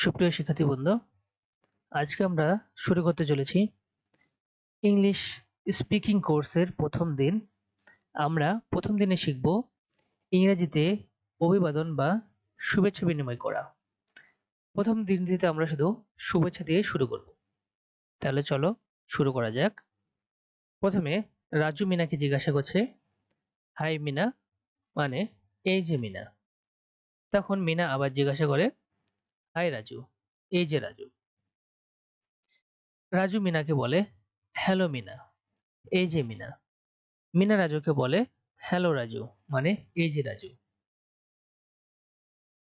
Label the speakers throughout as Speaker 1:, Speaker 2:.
Speaker 1: সুপ্রিয় শিক্ষার্থী বৃন্দ, আজকে আমরা শুরু করতে চলেছি ইংলিশ স্পিকিং কোর্সের প্রথম দিন। আমরা প্রথম দিনে শিখব ইংরেজিতে অভিবাদন বা শুভেচ্ছা বিনিময় করা। প্রথম দিনটিতে আমরা শুধু শুভেচ্ছা দিয়ে শুরু করব। তাহলে চলো শুরু করা যাক। প্রথমে রাজু মিনাকে জিজ্ঞাসা করছে, হাই মিনা, মানে এই যে মিনা। তখন মিনা আবার জিজ্ঞাসা করে, হাই রাজু, এই যে রাজু। রাজু মিনাকে বলে, হ্যালো মিনা, এই যে মিনা। মিনা রাজুকে বলে, হ্যালো রাজু, মানে এই যে রাজু।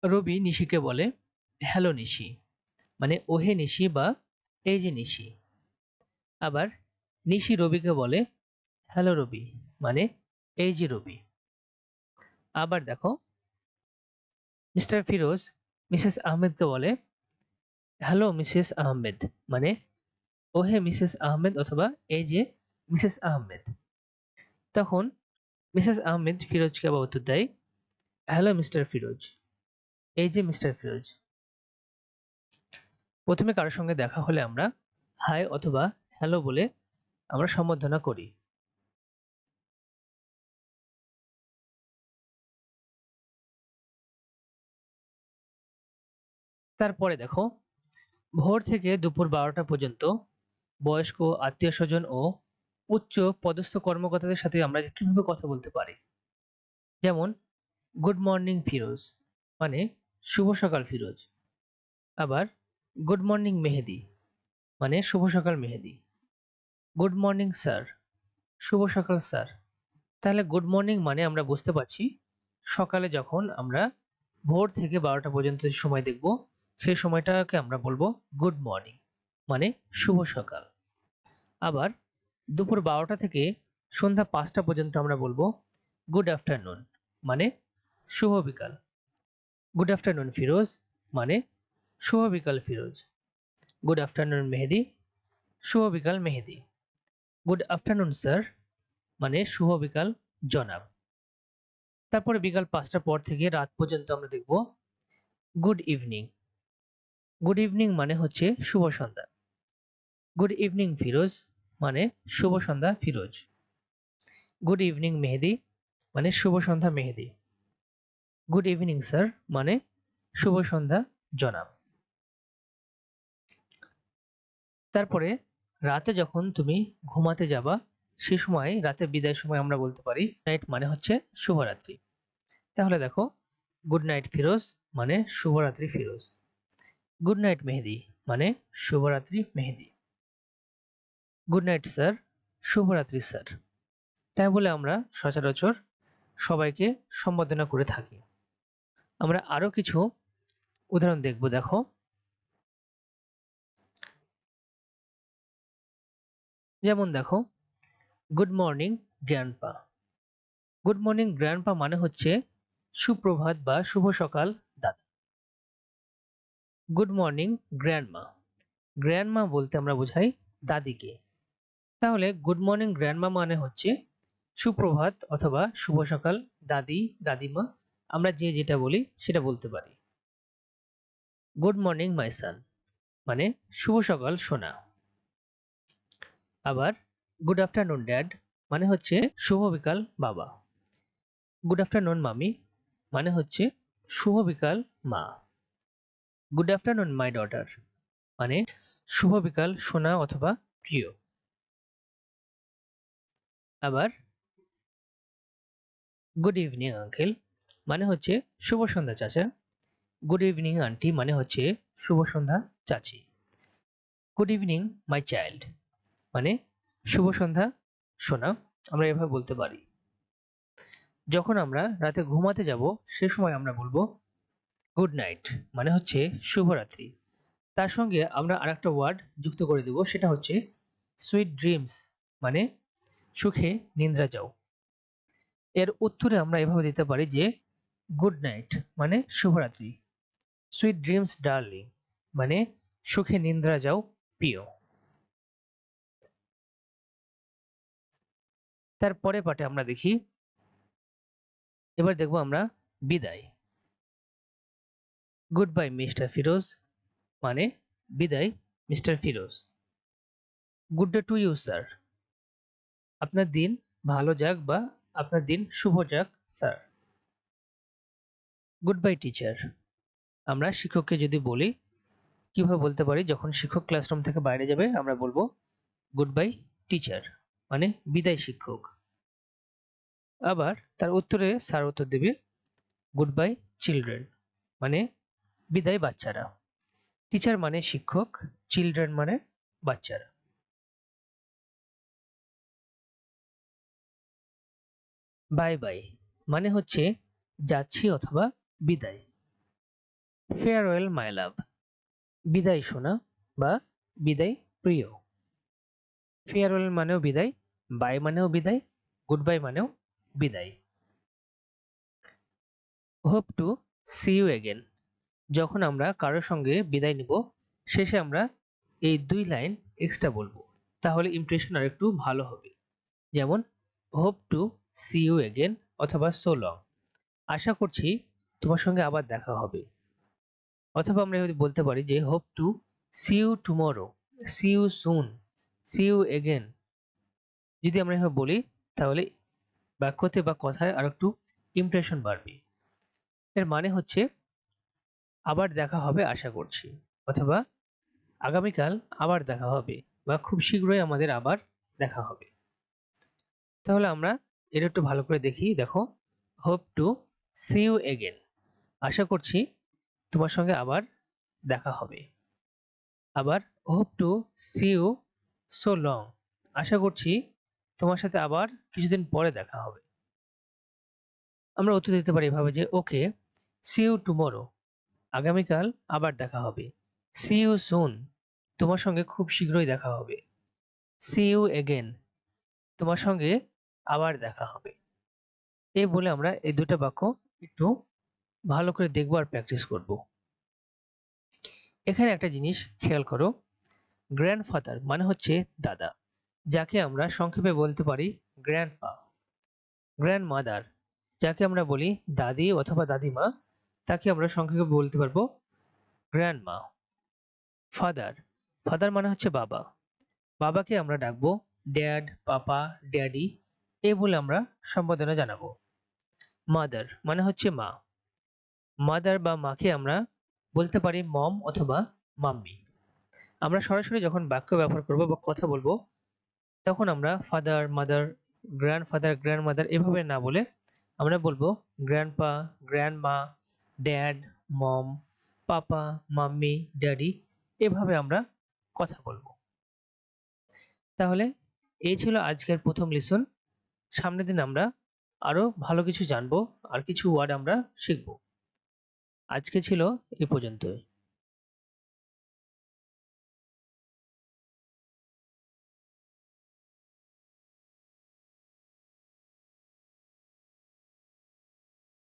Speaker 1: রবি নিশিকে বলে, হ্যালো নিশি, মানে ওহে নিশি বা এই যে নিশি। আবার নিশি রবিকে বলে, হ্যালো রবি, মানে এই যে রবি। আবার দেখো, মিস্টার ফিরোজ মিসেস আহমেদকে বলে, হ্যালো মিসেস আহমেদ, মানে ওহে মিসেস আহমেদ অথবা এই যে মিসেস আহমেদ। তখন মিসেস আহমেদ ফিরোজকে আবার উত্তর দেয়, হ্যালো মিস্টার ফিরোজ, এই যে মিস্টার ফিরোজ। প্রথমে কারোর সঙ্গে দেখা হলে আমরা হাই অথবা হ্যালো বলে আমরা সম্বোধনা করি। তারপরে দেখো, ভোর থেকে দুপুর 12টা পর্যন্ত বয়স্ক আত্মীয়-স্বজন ও উচ্চ পদস্থ কর্মকর্তাদের সাথে আমরা কিভাবে কথা বলতে পারি। যেমন গুড মর্নিং ফিরোজ, মানে শুভ সকাল ফিরোজ। আবার গুড মর্নিং মেহেদি, মানে শুভ সকাল মেহেদি। গুড মর্নিং স্যার, শুভ সকাল স্যার। তাহলে গুড মর্নিং মানে আমরা বুঝতে পারছি সকালে যখন আমরা ভোর থেকে 12টা পর্যন্ত যে সময় দেখব সেই সময়টাকে আমরা বলবো গুড মর্নিং, মানে শুভ সকাল। আবার দুপুর 12টা থেকে সন্ধ্যা 5টা পর্যন্ত আমরা বলবো গুড আফটারনুন, মানে শুভ বিকাল। গুড আফটারনুন ফিরোজ, মানে শুভ বিকাল ফিরোজ। গুড আফটারনুন মেহেদি, শুভ বিকাল মেহেদি। গুড আফটারনুন স্যার, মানে শুভ বিকাল জনাব। তারপরে বিকাল 5টার পর থেকে রাত পর্যন্ত আমরা দেখব গুড ইভিনিং। গুড ইভিনিং মানে হচ্ছে শুভ সন্ধ্যা। গুড ইভিনিং ফিরোজ, মানে শুভ সন্ধ্যা ফিরোজ। গুড ইভিনিং মেহেদি, মানে শুভ সন্ধ্যা মেহেদি। গুড ইভিনিং স্যার, মানে শুভ সন্ধ্যা জনাব। তারপরে রাতে যখন তুমি ঘুমাতে যাবা সে সময় রাতে বিদায়ের সময় আমরা বলতে পারি নাইট, মানে হচ্ছে শুভরাত্রি। তাহলে দেখো, গুড নাইট ফিরোজ, মানে শুভরাত্রি ফিরোজ। গুড নাইট মেহেদি, মানে শুভরাত্রি মেহেদি। গুড নাইট স্যার, শুভরাত্রি স্যার। তাই বলে আমরা সচরাচর সবাইকে সম্বোধনা করে থাকি। আমরা আরো কিছু উদাহরণ দেখব। দেখো, যেমন দেখো, good morning grandpa. Good morning grandpa মানে হচ্ছে সুপ্রভাত বা শুভ সকাল দাদা। Good morning grandma. গ্র্যান্ডমা বলতে আমরা বোঝাই দাদিকে। তাহলে গুড মর্নিং গ্র্যান্ডমা মানে হচ্ছে সুপ্রভাত অথবা শুভ সকাল দাদি, দাদিমা, আমরা যে যেটা বলি সেটা বলতে পারি। গুড মর্নিং মাই সান, মানে শুভ সকাল সোনা। আবার গুড আফটারনুন ড্যাড, মানে হচ্ছে শুভ বিকাল বাবা। গুড আফটারনুন মামি, মানে হচ্ছে শুভ বিকাল মা। গুড আফটারনুন মাই ডটার, মানে শুভ বিকাল সোনা অথবা প্রিয়। আবার গুড ইভিনিং আঙ্কেল, মানে হচ্ছে শুভ সন্ধ্যা চাচা। গুড ইভিনিং আন্টি, মানে হচ্ছে শুভ সন্ধ্যা চাচি। গুড ইভিনিং মাই চাইল্ড, মানে শুভ সন্ধ্যা সোনা, আমরা এভাবে বলতে পারি। যখন আমরা রাতে ঘুমাতে যাব সে সময় আমরা বলবো গুড নাইট, মানে হচ্ছে শুভরাত্রি। তার সঙ্গে আমরা আরেকটা ওয়ার্ড যুক্ত করে দেব, সেটা হচ্ছে সুইট ড্রিমস, মানে সুখে নিদ্রা যাও। এর উত্তরে আমরা এভাবে দিতে পারি যে গুড নাইট, মানে শুভরাত্রি। সুইট ড্রিমস ডার্লিং, মানে সুখে নিদ্রা যাও প্রিয়। তারপরে পাঠে আমরা দেখি, এবার দেখব আমরা বিদায়। গুড বাই মিস্টার ফিরোজ, মানে বিদায় Mister Firoz. Good day to you sir, আপনার দিন ভালো যাক বা আপনার দিন শুভ যাক স্যার। গুড বাই টিচার, আমরা শিক্ষককে যদি বলি কিভাবে বলতে পারি, যখন শিক্ষক ক্লাসরুম থেকে বাইরে যাবে আমরা বলবো গুড বাই টিচার, মানে বিদায় শিক্ষক। আবার তার উত্তরে স্যার উত্তর দেবে গুড বাই চিলড্রেন, মানে বিদায় বাচ্চারা। টিচার মানে শিক্ষক, চিলড্রেন মানে বাচ্চারা। বাই বাই মানে হচ্ছে যাচ্ছি অথবা বিদায়। ফেয়ারওয়েল মাই লাভ, বিদায় সোনা বা বিদায় প্রিয়। ফেয়ারওয়েল মানেও বিদায়, বাই মানেও বিদায়, গুড বাই মানেও বিদায়। Hope to see you again, যখন আমরা কারোর সঙ্গে বিদায় নিব শেষে আমরা এই 2 লাইন এক্সট্রা বলবো, তাহলে ইমপ্রেশন আর একটু ভালো হবে। যেমন hope to see you again অথবা সো লং, আশা করছি তোমার সঙ্গে আবার দেখা হবে। অথবা আমরা যদি বলতে পারি যে hope to see you tomorrow, see you soon, see you again. যদি আমরা এভাবে বলি তাহলে বাক্যতে বা কথায় আর একটু ইমপ্রেশন বাড়বে। এর মানে হচ্ছে আবার দেখা হবে আশা করছি, অথবা আগামীকাল আবার দেখা হবে, বা খুব শীঘ্রই আমাদের আবার দেখা হবে। তাহলে আমরা এটা একটু ভালো করে দেখি। দেখো, hope to see you again, আশা করছি তোমার সঙ্গে আবার দেখা হবে। আবার hope to see you so long, আশা করছি তোমার সাথে আবার কিছুদিন পরে দেখা হবে। আমরা উত্তর দিতে পারি এভাবে যে ওকে, সি ইউ টুমরো, আগামীকাল আবার দেখা হবে। সি ইউ সুন, তোমার সঙ্গে খুব শীঘ্রই দেখা হবে। সি ইউ এগেন, তোমার সঙ্গে আবার দেখা হবে। এই বলে আমরা এই দুটো বাক্য একটু ভালো করে দেখবো আর প্র্যাকটিস করব। এখানে একটা জিনিস খেয়াল করো, গ্র্যান্ডফাদার মানে হচ্ছে দাদা, যাকে আমরা সংক্ষেপে বলতে পারি গ্র্যান্ডপা। গ্র্যান্ডমাদার, যাকে আমরা বলি দাদি অথবা দাদিমা, তাকে আমরা সংক্ষেপে বলতে পারবো গ্র্যান্ডমা। ফাদার, ফাদার মানে হচ্ছে বাবা, বাবাকে আমরা ডাকবো ড্যাড, পাপা, ড্যাডি, এই বলে আমরা সম্বোধনা জানাবো। মাদার মানে হচ্ছে মা, মাদার বা মাকে আমরা বলতে পারি মম অথবা মাম্মি। আমরা সরাসরি যখন বাক্য ব্যবহার করব বা কথা বলবো তখন আমরা ফাদার, মাদার, গ্র্যান্ডফাদার, গ্র্যান্ডমাদার এভাবে না বলে আমরা বলবো গ্র্যান্ডপা, গ্র্যান্ডমা, ড্যাড, মম, পাপা, মাম্মি, ড্যাডি, এভাবে আমরা কথা বলবো। তাহলে এই ছিল আজকের প্রথম লেসন। সামনের দিন আমরা আরো ভালো কিছু জানবো আর কিছু ওয়ার্ড আমরা শিখবো। আজকে ছিল এ পর্যন্তই।